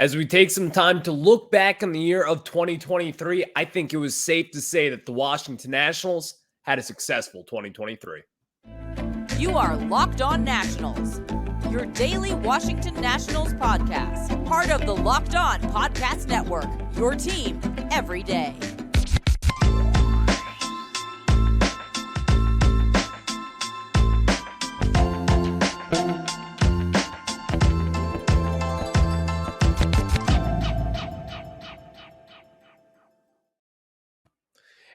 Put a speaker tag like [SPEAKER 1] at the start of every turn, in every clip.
[SPEAKER 1] As we take some time to look back on the year of 2023, I think it was safe to say that the Washington Nationals had a successful 2023.
[SPEAKER 2] You are Locked On Nationals, your daily Washington Nationals podcast, part of the Locked On Podcast Network, your team every day.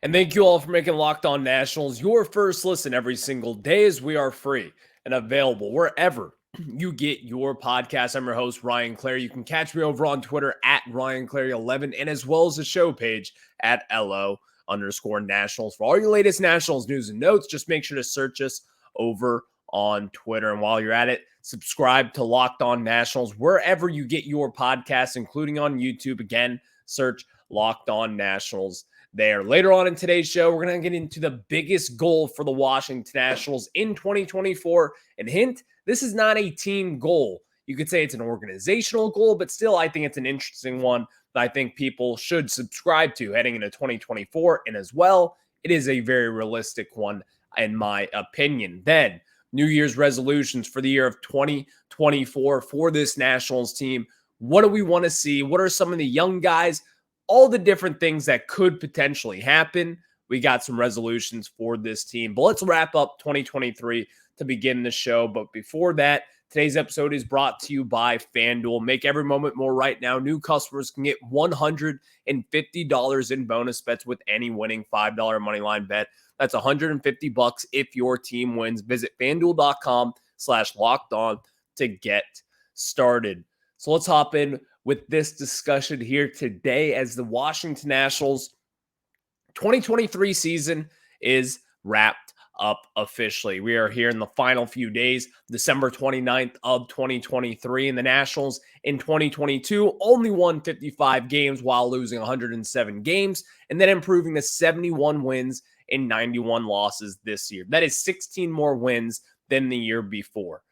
[SPEAKER 1] And thank you all for making Locked On Nationals your first listen every single day, as we are free and available wherever you get your podcast. I'm your host, Ryan Clary. You can catch me over on Twitter at RyanClary11 and as well as the show page at LO_Nationals. For all your latest Nationals news and notes, just make sure to search us over on Twitter. And while you're at it, subscribe to Locked On Nationals wherever you get your podcasts, including on YouTube. Again, search Locked On Nationals there. Later on in today's show, we're going to get into the biggest goal for the Washington Nationals in 2024. And hint, this is not a team goal. You could say it's an organizational goal, but still, I think it's an interesting one that I think people should subscribe to heading into 2024. And as well, it is a very realistic one, in my opinion. Then, New Year's resolutions for the year of 2024 for this Nationals team. What do we want to see? What are some of the young guys? All the different things that could potentially happen. We got some resolutions for this team. But let's wrap up 2023 to begin the show. But before that, today's episode is brought to you by FanDuel. Make every moment more right now. New customers can get $150 in bonus bets with any winning $5 moneyline bet. That's $150 if your team wins. Visit FanDuel.com/lockedon to get started. So let's hop in with this discussion here today as the Washington Nationals 2023 season is wrapped up officially. We are here in the final few days, December 29th of 2023, and the Nationals in 2022 only won 55 games while losing 107 games and then improving to 71 wins and 91 losses this year. That is 16 more wins than the year before.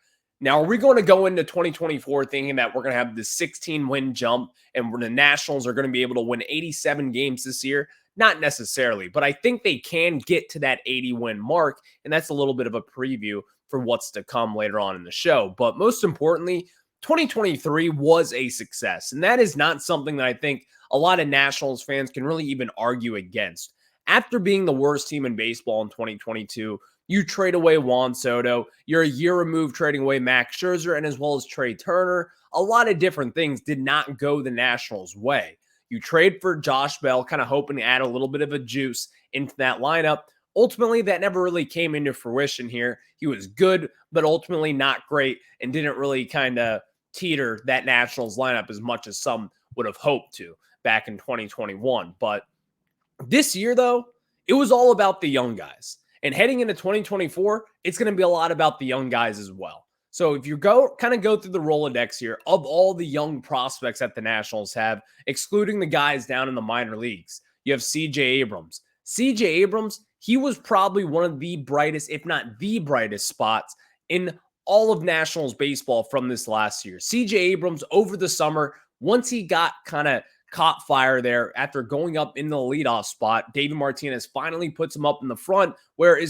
[SPEAKER 1] Now, are we going to go into 2024 thinking that we're going to have this 16-win jump and the Nationals are going to be able to win 87 games this year? Not necessarily, but I think they can get to that 80-win mark, and that's a little bit of a preview for what's to come later on in the show. But most importantly, 2023 was a success, and that is not something that I think a lot of Nationals fans can really even argue against. After being the worst team in baseball in 2022, you trade away Juan Soto. You're a year removed trading away Max Scherzer and as well as Trey Turner. A lot of different things did not go the Nationals' way. You trade for Josh Bell, kind of hoping to add a little bit of a juice into that lineup. Ultimately, that never really came into fruition here. He was good, but ultimately not great and didn't really kind of teeter that Nationals lineup as much as some would have hoped to back in 2021. But this year, though, it was all about the young guys. And heading into 2024, it's going to be a lot about the young guys as well. So if you go through the Rolodex here of all the young prospects that the Nationals have, excluding the guys down in the minor leagues, you have C.J. Abrams. C.J. Abrams, he was probably one of the brightest, if not the brightest spots in all of Nationals baseball from this last year. C.J. Abrams over the summer, once he got kind of caught fire there after going up in the leadoff spot, David Martinez finally puts him up in the front, where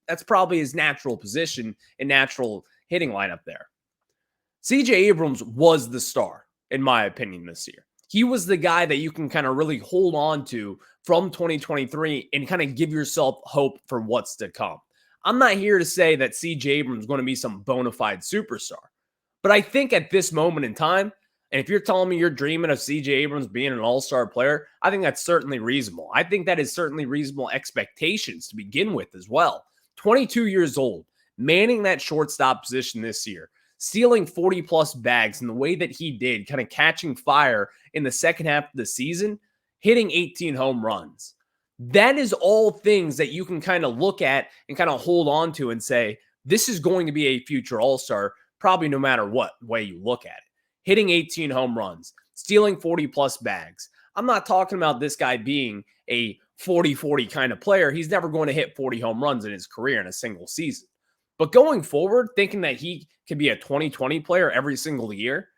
[SPEAKER 1] that's probably his natural position and natural hitting lineup there. C.J. Abrams was the star, in my opinion, this year. He was the guy that you can kind of really hold on to from 2023 and kind of give yourself hope for what's to come. I'm not here to say that C.J. Abrams is going to be some bona fide superstar, but I think at this moment in time, and if you're telling me you're dreaming of C.J. Abrams being an all-star player, I think that's certainly reasonable. I think that is certainly reasonable expectations to begin with as well. 22 years old, manning that shortstop position this year, stealing 40-plus bags in the way that he did, kind of catching fire in the second half of the season, hitting 18 home runs. That is all things that you can kind of look at and kind of hold on to and say, this is going to be a future all-star, probably no matter what way you look at it. Hitting 18 home runs, stealing 40-plus bags. I'm not talking about this guy being a 40-40 kind of player. He's never going to hit 40 home runs in his career in a single season. But going forward, thinking that he could be a 20-20 player every single year,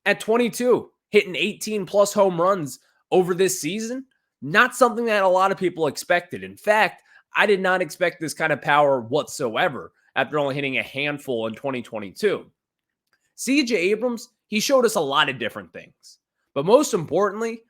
[SPEAKER 1] at 22, hitting 18 plus home runs over this season. Not something that a lot of people expected. In fact, I did not expect this kind of power whatsoever after only hitting a handful in 2022. C.J. Abrams, he showed us a lot of different things. But most importantly,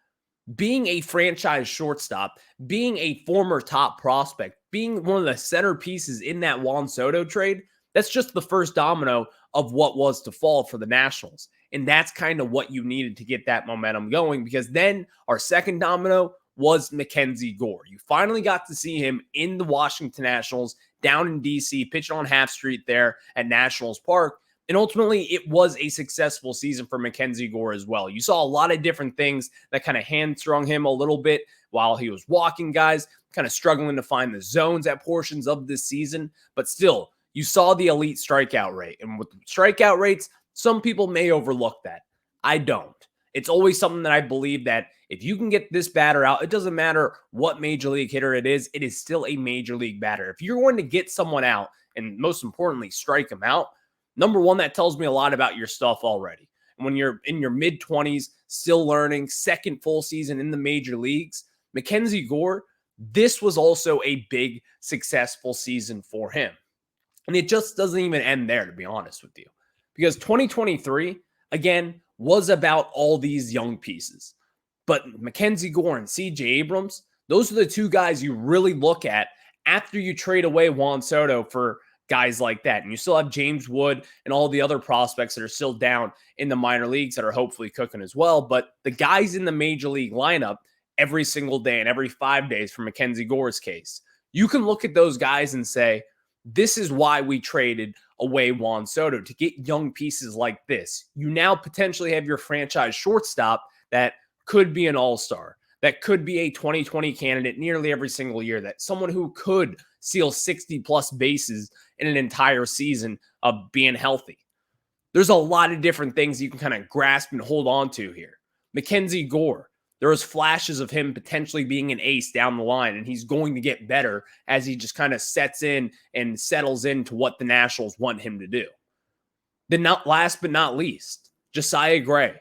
[SPEAKER 1] being a franchise shortstop, being a former top prospect, being one of the centerpieces in that Juan Soto trade, that's just the first domino of what was to fall for the Nationals. And that's kind of what you needed to get that momentum going, because then our second domino was Mackenzie Gore. You finally got to see him in the Washington Nationals down in D.C., pitching on Half Street there at Nationals Park. And ultimately, it was a successful season for Mackenzie Gore as well. You saw a lot of different things that kind of hamstrung him a little bit while he was walking guys, kind of struggling to find the zones at portions of this season. But still, you saw the elite strikeout rate. And with strikeout rates, some people may overlook that. I don't. It's always something that I believe that if you can get this batter out, it doesn't matter what major league hitter it is still a major league batter. If you're going to get someone out, and most importantly, strike them out, number one, that tells me a lot about your stuff already. And when you're in your mid-20s, still learning, second full season in the major leagues, Mackenzie Gore, this was also a big, successful season for him. And it just doesn't even end there, to be honest with you. Because 2023, again, was about all these young pieces. But Mackenzie Gore and C.J. Abrams, those are the two guys you really look at after you trade away Juan Soto for guys like that. And you still have James Wood and all the other prospects that are still down in the minor leagues that are hopefully cooking as well. But the guys in the major league lineup every single day and every 5 days, for Mackenzie Gore's case, you can look at those guys and say, this is why we traded away Juan Soto, to get young pieces like this. You now potentially have your franchise shortstop that could be an all-star, that could be a 2020 candidate nearly every single year, that someone who could steal 60 plus bases in an entire season of being healthy. There's a lot of different things you can kind of grasp and hold on to here. Mackenzie Gore, there was flashes of him potentially being an ace down the line, and he's going to get better as he just kind of sets in and settles into what the Nationals want him to do. Then last but not least, Josiah Gray,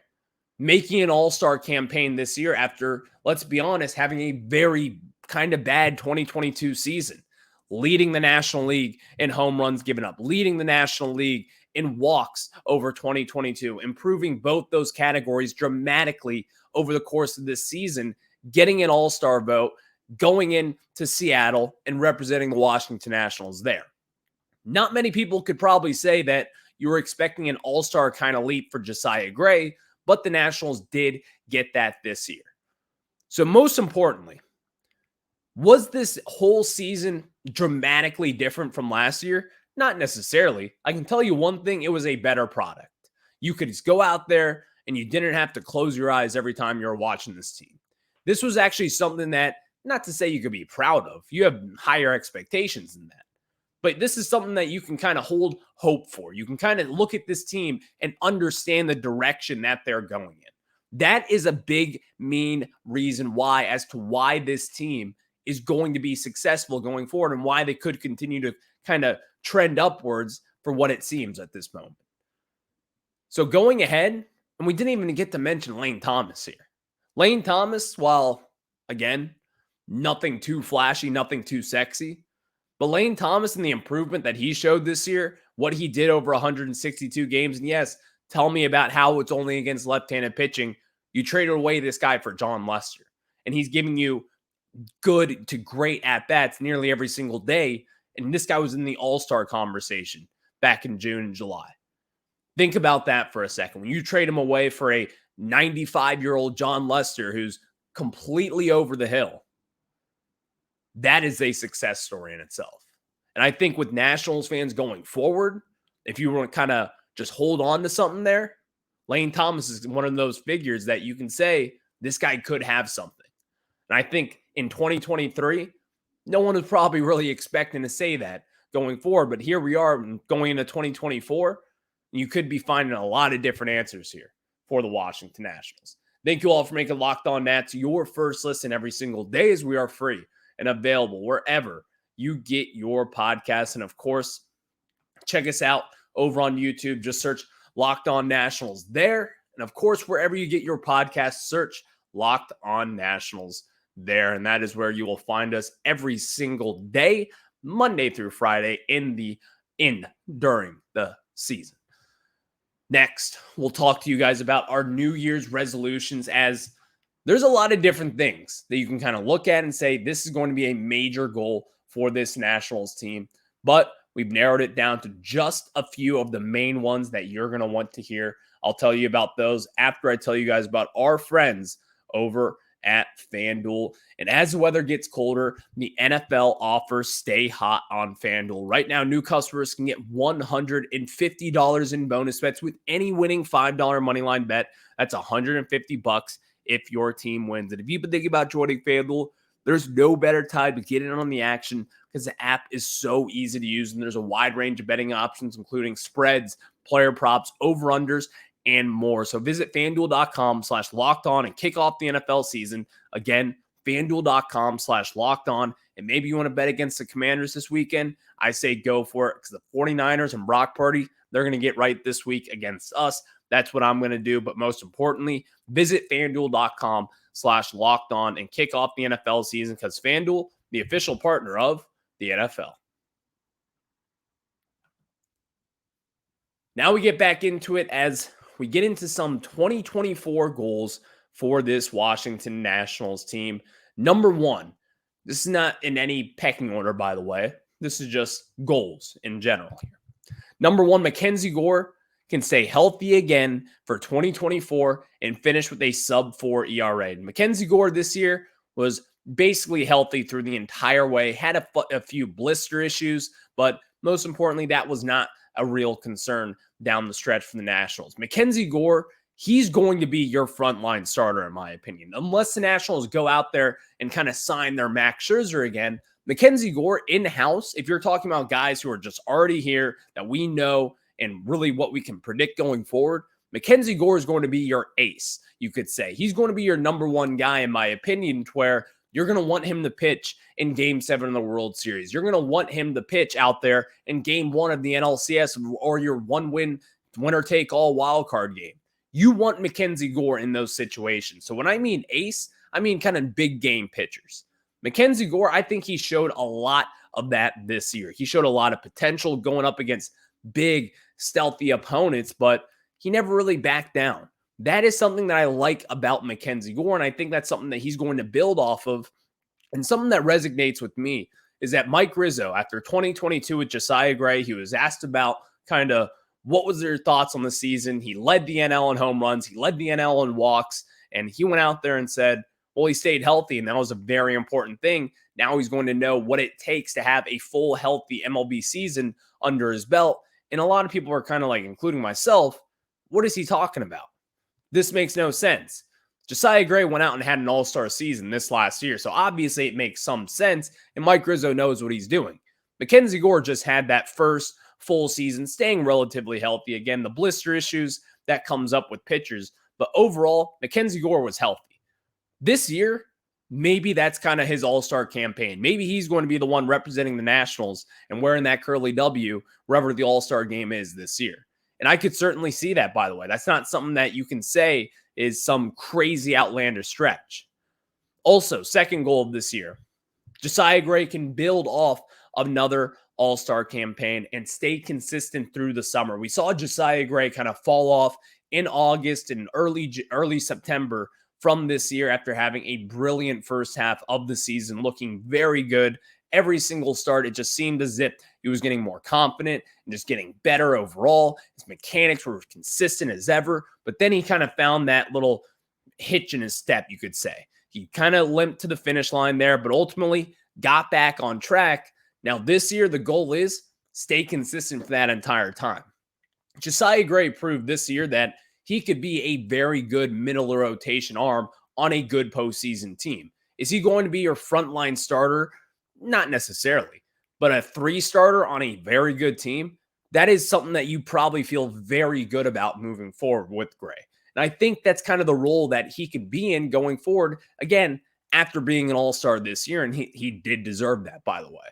[SPEAKER 1] making an all-star campaign this year after, let's be honest, having a very kind of bad 2022 season, leading the National League in home runs given up, leading the National League in walks over 2022, improving both those categories dramatically over the course of this season, getting an all-star vote, going into Seattle and representing the Washington Nationals there. Not many people could probably say that you were expecting an all-star kind of leap for Josiah Gray, but the Nationals did get that this year. So most importantly, was this whole season dramatically different from last year? Not necessarily. I can tell you one thing, it was a better product. You could just go out there and you didn't have to close your eyes every time you were watching this team. This was actually something that, not to say you could be proud of, you have higher expectations than that. But this is something that you can kind of hold hope for. You can kind of look at this team and understand the direction that they're going in. That is a big, mean reason why, as to why this team is going to be successful going forward and why they could continue to kind of trend upwards for what it seems at this moment. So going ahead, and we didn't even get to mention Lane Thomas here. Lane Thomas, while, again, nothing too flashy, nothing too sexy, but Lane Thomas and the improvement that he showed this year, what he did over 162 games, and yes, tell me about how it's only against left-handed pitching. You traded away this guy for John Lester, and he's giving you good to great at-bats nearly every single day, and this guy was in the all-star conversation back in June and July. Think about that for a second. When you trade him away for a 95-year-old John Lester who's completely over the hill, that is a success story in itself. And I think with Nationals fans going forward, if you want to kind of just hold on to something there, Lane Thomas is one of those figures that you can say, this guy could have something. And I think in 2023, no one was probably really expecting to say that going forward. But here we are going into 2024. You could be finding a lot of different answers here for the Washington Nationals. Thank you all for making Locked On Nats your first listen every single day, as we are free and available wherever you get your podcasts. And of course, check us out over on YouTube. Just search Locked On Nationals there. And of course, wherever you get your podcast, search Locked On Nationals there. And that is where you will find us every single day, Monday through Friday during the season. Next, we'll talk to you guys about our New Year's resolutions, as there's a lot of different things that you can kind of look at and say, this is going to be a major goal for this Nationals team. But we've narrowed it down to just a few of the main ones that you're going to want to hear. I'll tell you about those after I tell you guys about our friends over at FanDuel. And as the weather gets colder, the NFL offers stay hot on FanDuel. Right now, new customers can get $150 in bonus bets with any winning $5 moneyline bet. That's $150 if your team wins. And if you've been thinking about joining FanDuel, there's no better time to get in on the action because the app is so easy to use, and there's a wide range of betting options, including spreads, player props, over-unders, and more. So visit FanDuel.com/lockedon and kick off the NFL season. Again, FanDuel.com/lockedon. And maybe you want to bet against the Commanders this weekend. I say go for it because the 49ers and Brock Purdy, they're going to get right this week against us. That's what I'm going to do. But most importantly, visit FanDuel.com/lockedon and kick off the NFL season because FanDuel, the official partner of the NFL. Now we get back into it as we get into some 2024 goals for this Washington Nationals team. Number one, this is not in any pecking order, by the way. This is just goals in general here. Number one, Mackenzie Gore can stay healthy again for 2024 and finish with a sub-4 ERA. Mackenzie Gore this year was basically healthy through the entire way, had a few blister issues, but most importantly, that was not a real concern down the stretch for the Nationals. Mackenzie Gore, he's going to be your frontline starter, in my opinion. Unless the Nationals go out there and kind of sign their Max Scherzer again, Mackenzie Gore in-house, if you're talking about guys who are just already here that we know and really what we can predict going forward, Mackenzie Gore is going to be your ace, you could say. He's going to be your number one guy, in my opinion, to where you're going to want him to pitch in Game 7 of the World Series. You're going to want him to pitch out there in Game 1 of the NLCS or your winner-take-all wildcard game. You want Mackenzie Gore in those situations. So when I mean ace, I mean kind of big game pitchers. Mackenzie Gore, I think he showed a lot of that this year. He showed a lot of potential going up against big, stealthy opponents, but he never really backed down. That is something that I like about Mackenzie Gore, and I think that's something that he's going to build off of. And something that resonates with me is that Mike Rizzo, after 2022 with Josiah Gray, he was asked about kind of what was their thoughts on the season. He led the NL in home runs. He led the NL in walks, and he went out there and said, well, he stayed healthy, and that was a very important thing. Now he's going to know what it takes to have a full, healthy MLB season under his belt. And a lot of people are kind of like, including myself, what is he talking about? This makes no sense. Josiah Gray went out and had an all-star season this last year, so obviously it makes some sense, and Mike Rizzo knows what he's doing. Mackenzie Gore just had that first full season, staying relatively healthy. Again, the blister issues, that comes up with pitchers, but overall, Mackenzie Gore was healthy. This year, maybe that's kind of his all-star campaign. Maybe he's going to be the one representing the Nationals and wearing that curly W wherever the all-star game is this year. And I could certainly see that, by the way. That's not something that you can say is some crazy outlandish stretch. Also, second goal of this year, Josiah Gray can build off another all-star campaign and stay consistent through the summer. We saw Josiah Gray kind of fall off in August and early September from this year after having a brilliant first half of the season, looking very good. Every single start, it just seemed as if he was getting more confident and just getting better overall. His mechanics were consistent as ever, but then he kind of found that little hitch in his step, you could say. He kind of limped to the finish line there, but ultimately got back on track. Now this year, the goal is stay consistent for that entire time. Josiah Gray proved this year that he could be a very good middle rotation arm on a good postseason team. Is he going to be your frontline starter? Not necessarily, but a 3-starter on a very good team, that is something that you probably feel very good about moving forward with Gray. And I think that's kind of the role that he could be in going forward, again, after being an all-star this year, and he did deserve that, by the way.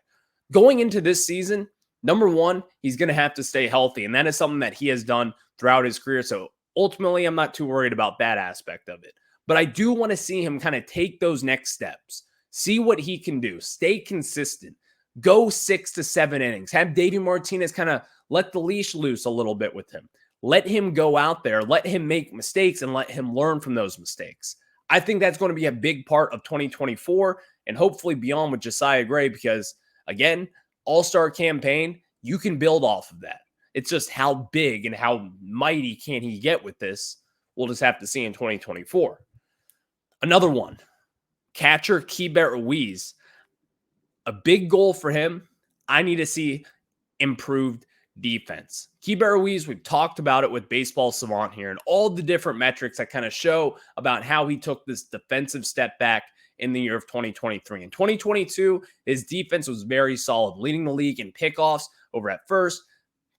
[SPEAKER 1] Going into this season, number one, he's going to have to stay healthy, and that is something that he has done throughout his career. So Ultimately, I'm not too worried about that aspect of it. But I do want to see him kind of take those next steps, see what he can do, stay consistent, go 6 to 7 innings, have Davey Martinez kind of let the leash loose a little bit with him. Let him go out there, let him make mistakes, and let him learn from those mistakes. I think that's going to be a big part of 2024 and hopefully beyond with Josiah Gray because, again, all-star campaign, you can build off of that. It's just how big and how mighty can he get with this? We'll just have to see in 2024. Another one, catcher Keibert Ruiz. A big goal for him. I need to see improved defense. Keibert Ruiz, we've talked about it with Baseball Savant here and all the different metrics that kind of show about how he took this defensive step back in the year of 2023. In 2022, his defense was very solid, leading the league in pickoffs over at first.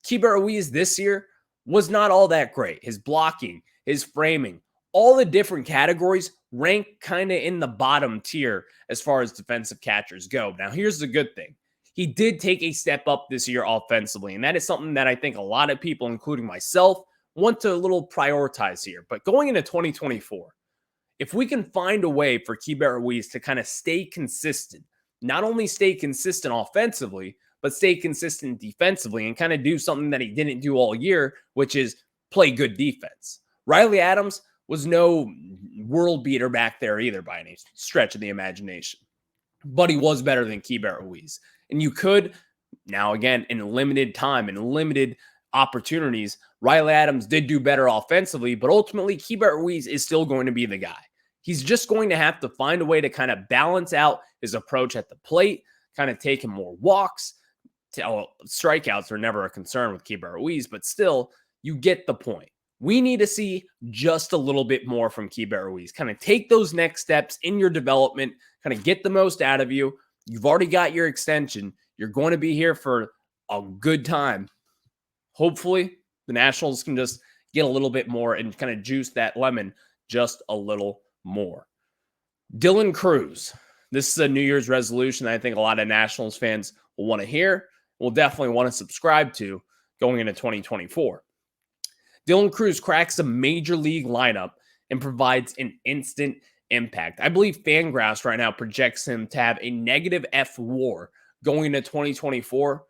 [SPEAKER 1] Keibert Ruiz this year was not all that great. His blocking, his framing, all the different categories rank kind of in the bottom tier as far as defensive catchers go. Now, here's the good thing. He did take a step up this year offensively, and that is something that I think a lot of people, including myself, want to a little prioritize here. But going into 2024, if we can find a way for Keibert Ruiz to kind of stay consistent, not only stay consistent offensively, but stay consistent defensively and kind of do something that he didn't do all year, which is play good defense. Riley Adams was no world beater back there either by any stretch of the imagination. But he was better than Keibert Ruiz. And you could, now again, in limited time and limited opportunities, Riley Adams did do better offensively, but ultimately Keibert Ruiz is still going to be the guy. He's just going to have to find a way to kind of balance out his approach at the plate, kind of take him more walks. Strikeouts are never a concern with Keibert Ruiz, but still, you get the point. We need to see just a little bit more from Keibert Ruiz. Kind of take those next steps in your development, kind of get the most out of you. You've already got your extension. You're going to be here for a good time. Hopefully, the Nationals can just get a little bit more and kind of juice that lemon just a little more. Dylan Cruz. This is a New Year's resolution that I think a lot of Nationals fans will want to hear. Will definitely want to subscribe to going into 2024. Dylan Cruz cracks a major league lineup and provides an instant impact. I believe FanGraphs right now projects him to have a negative F WAR going into 2024.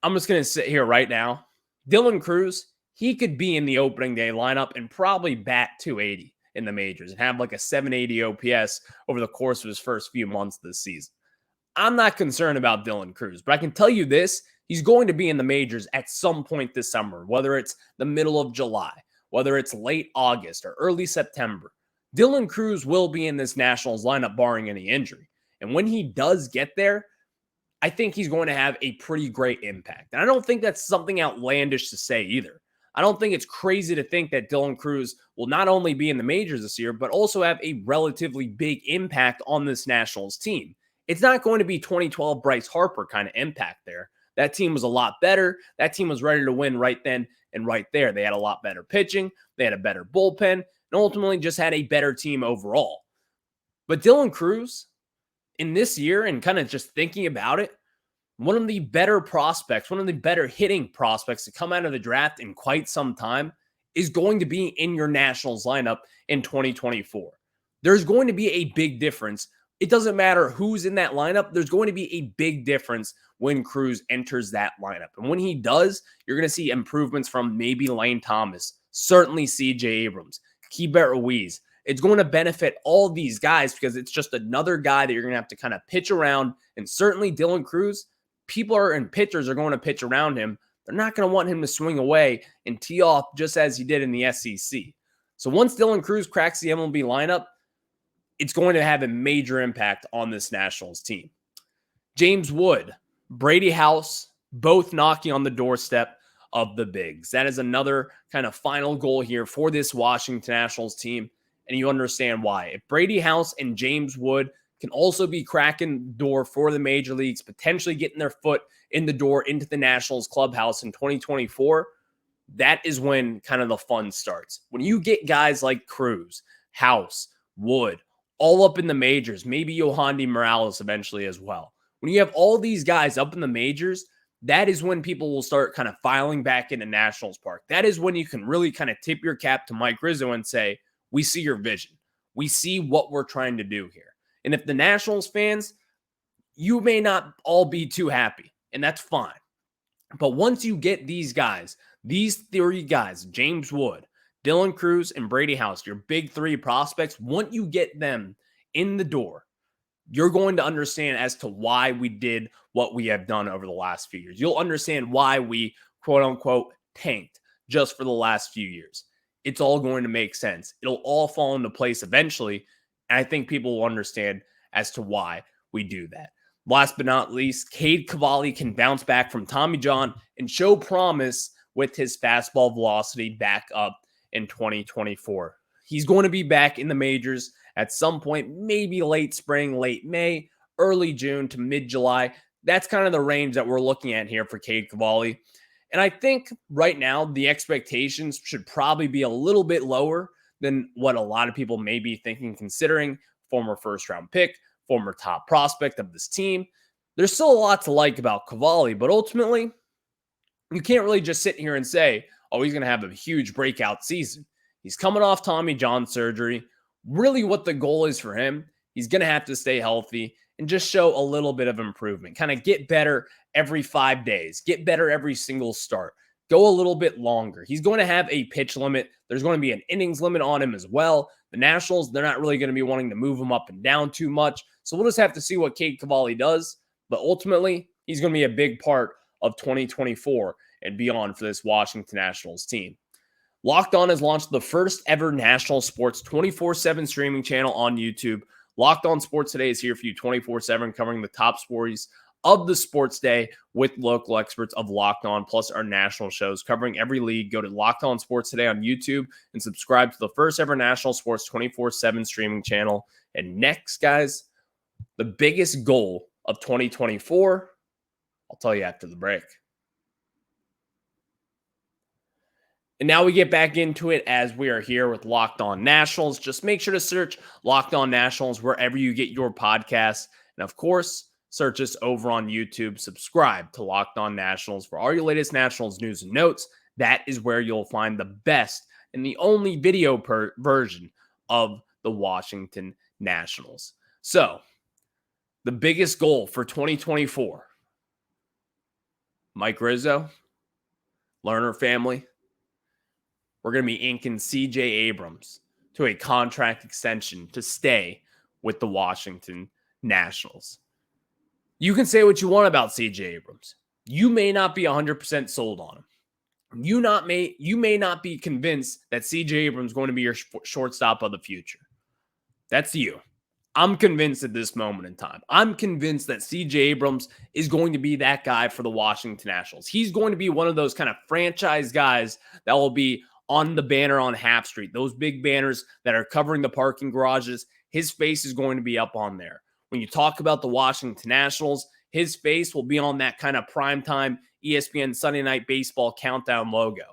[SPEAKER 1] I'm just going to sit here right now. Dylan Cruz, he could be in the opening day lineup and probably bat 280 in the majors and have like a 780 OPS over the course of his first few months this season. I'm not concerned about Dylan Cruz, but I can tell you this. He's going to be in the majors at some point this summer, whether it's the middle of July, whether it's late August or early September. Dylan Cruz will be in this Nationals lineup barring any injury. And when he does get there, I think he's going to have a pretty great impact. And I don't think that's something outlandish to say either. I don't think it's crazy to think that Dylan Cruz will not only be in the majors this year, but also have a relatively big impact on this Nationals team. It's not going to be 2012 Bryce Harper kind of impact there. That team was a lot better. That team was ready to win right then and right there. They had a lot better pitching. They had a better bullpen, and ultimately just had a better team overall. But Dylan Cruz, in this year and kind of just thinking about it, one of the better prospects, one of the better hitting prospects to come out of the draft in quite some time is going to be in your Nationals lineup in 2024. There's going to be a big difference. It doesn't matter who's in that lineup. There's going to be a big difference when Cruz enters that lineup. And when he does, you're going to see improvements from maybe Lane Thomas, certainly C.J. Abrams, Keibert Ruiz. It's going to benefit all these guys because it's just another guy that you're going to have to kind of pitch around. And certainly Dylan Cruz, pitchers are going to pitch around him. They're not going to want him to swing away and tee off just as he did in the SEC. So once Dylan Cruz cracks the MLB lineup, it's going to have a major impact on this Nationals team. James Wood, Brady House, both knocking on the doorstep of the bigs. That is another kind of final goal here for this Washington Nationals team, and you understand why. If Brady House and James Wood can also be cracking the door for the major leagues, potentially getting their foot in the door into the Nationals clubhouse in 2024, that is when kind of the fun starts. When you get guys like Cruz, House, Wood, all up in the majors, maybe Yohandy Morales eventually as well. When you have all these guys up in the majors, that is when people will start kind of filing back into Nationals Park. That is when you can really kind of tip your cap to Mike Rizzo and say, we see your vision. We see what we're trying to do here. And if the Nationals fans, you may not all be too happy, and that's fine. But once you get these guys, these three guys, James Wood, Dylan Cruz, and Brady House, your big three prospects, once you get them in the door, you're going to understand as to why we did what we have done over the last few years. You'll understand why we, quote unquote, tanked just for the last few years. It's all going to make sense. It'll all fall into place eventually. And I think people will understand as to why we do that. Last but not least, Cade Cavalli can bounce back from Tommy John and show promise with his fastball velocity back up in 2024. He's going to be back in the majors at some point, maybe late spring, late May, early June to mid-July. That's kind of the range that we're looking at here for Cade Cavalli. And I think right now the expectations should probably be a little bit lower than what a lot of people may be thinking, considering former first-round pick, former top prospect of this team. There's still a lot to like about Cavalli, but ultimately, you can't really just sit here and say, oh, he's going to have a huge breakout season. He's coming off Tommy John surgery. Really what the goal is for him, he's going to have to stay healthy and just show a little bit of improvement. Kind of get better every 5 days. Get better every single start. Go a little bit longer. He's going to have a pitch limit. There's going to be an innings limit on him as well. The Nationals, they're not really going to be wanting to move him up and down too much. So we'll just have to see what Cade Cavalli does. But ultimately, he's going to be a big part of 2024 and beyond for this Washington Nationals team. Locked On has launched the first ever national sports 24/7 streaming channel on YouTube. Locked On Sports Today is here for you 24/7, covering the top stories of the sports day with local experts of Locked On, plus our national shows covering every league. Go to Locked On Sports Today on YouTube and subscribe to the first ever national sports 24/7 streaming channel. And next, guys, the biggest goal of 2024, I'll tell you after the break. And now we get back into it as we are here with Locked On Nationals. Just make sure to search Locked On Nationals wherever you get your podcasts. And of course, search us over on YouTube. Subscribe to Locked On Nationals for all your latest Nationals news and notes. That is where you'll find the best and the only video version of the Washington Nationals. So, the biggest goal for 2024, Mike Rizzo, Lerner family, we're going to be inking CJ Abrams to a contract extension to stay with the Washington Nationals. You can say what you want about CJ Abrams. You may not be 100% sold on him. You may not be convinced that CJ Abrams is going to be your shortstop of the future. That's you. I'm convinced at this moment in time. I'm convinced that CJ Abrams is going to be that guy for the Washington Nationals. He's going to be one of those kind of franchise guys that will be on the banner on Half Street, those big banners that are covering the parking garages. His face is going to be up on there. When you talk about the Washington Nationals, his face will be on that kind of primetime ESPN Sunday Night Baseball countdown logo.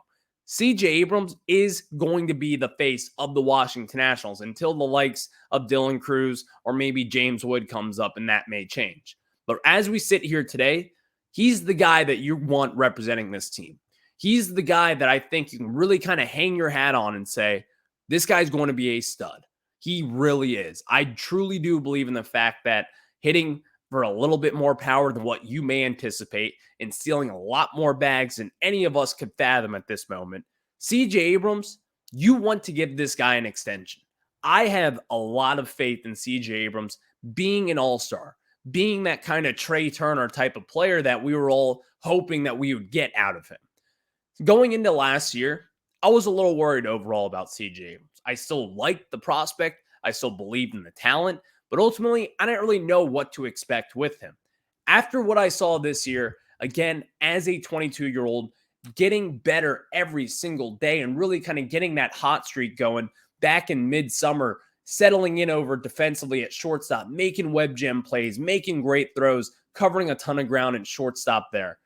[SPEAKER 1] CJ Abrams is going to be the face of the Washington Nationals until the likes of Dylan Cruz or maybe James Wood comes up, and that may change. But as we sit here today, he's the guy that you want representing this team. He's the guy that I think you can really kind of hang your hat on and say, this guy's going to be a stud. He really is. I truly do believe in the fact that hitting for a little bit more power than what you may anticipate and stealing a lot more bags than any of us could fathom at this moment. CJ Abrams, you want to give this guy an extension. I have a lot of faith in CJ Abrams being an all-star, being that kind of Trey Turner type of player that we were all hoping that we would get out of him. Going into last year, I was a little worried overall about CJ Abrams. I still liked the prospect. I still believed in the talent. But ultimately, I didn't really know what to expect with him. After what I saw this year, again, as a 22-year-old, getting better every single day and really kind of getting that hot streak going back in midsummer, settling in over defensively at shortstop, making web gem plays, making great throws, covering a ton of ground at shortstop there.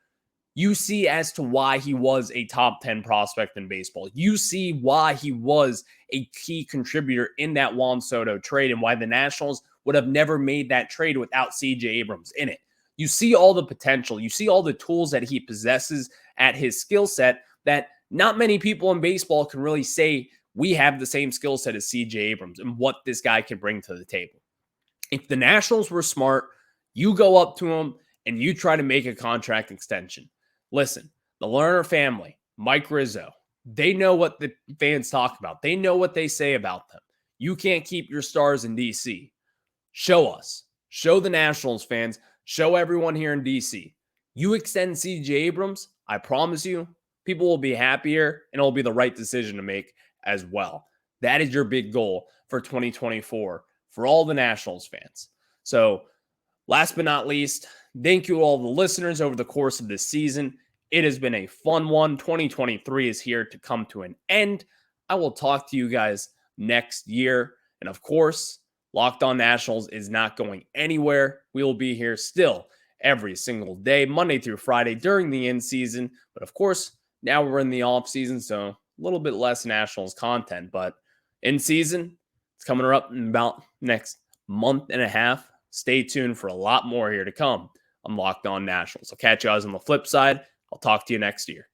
[SPEAKER 1] You see as to why he was a top 10 prospect in baseball. You see why he was a key contributor in that Juan Soto trade and why the Nationals would have never made that trade without CJ Abrams in it. You see all the potential. You see all the tools that he possesses at his skill set that not many people in baseball can really say we have the same skill set as CJ Abrams and what this guy can bring to the table. If the Nationals were smart, you go up to him and you try to make a contract extension. Listen, the Lerner family, Mike Rizzo, they know what the fans talk about. They know what they say about them. You can't keep your stars in DC. Show us. Show the Nationals fans. Show everyone here in DC. You extend CJ Abrams, I promise you, people will be happier and it'll be the right decision to make as well. That is your big goal for 2024 for all the Nationals fans. So last but not least, thank you all the listeners over the course of this season. It has been a fun one. 2023 is here to come to an end. I will talk to you guys next year. And of course, Locked On Nationals is not going anywhere. We will be here still every single day, Monday through Friday during the in-season. But of course, now we're in the off-season, so a little bit less Nationals content. But in-season, it's coming up in about next month and a half. Stay tuned for a lot more here to come on Locked On Nationals. I'll catch you guys on the flip side. I'll talk to you next year.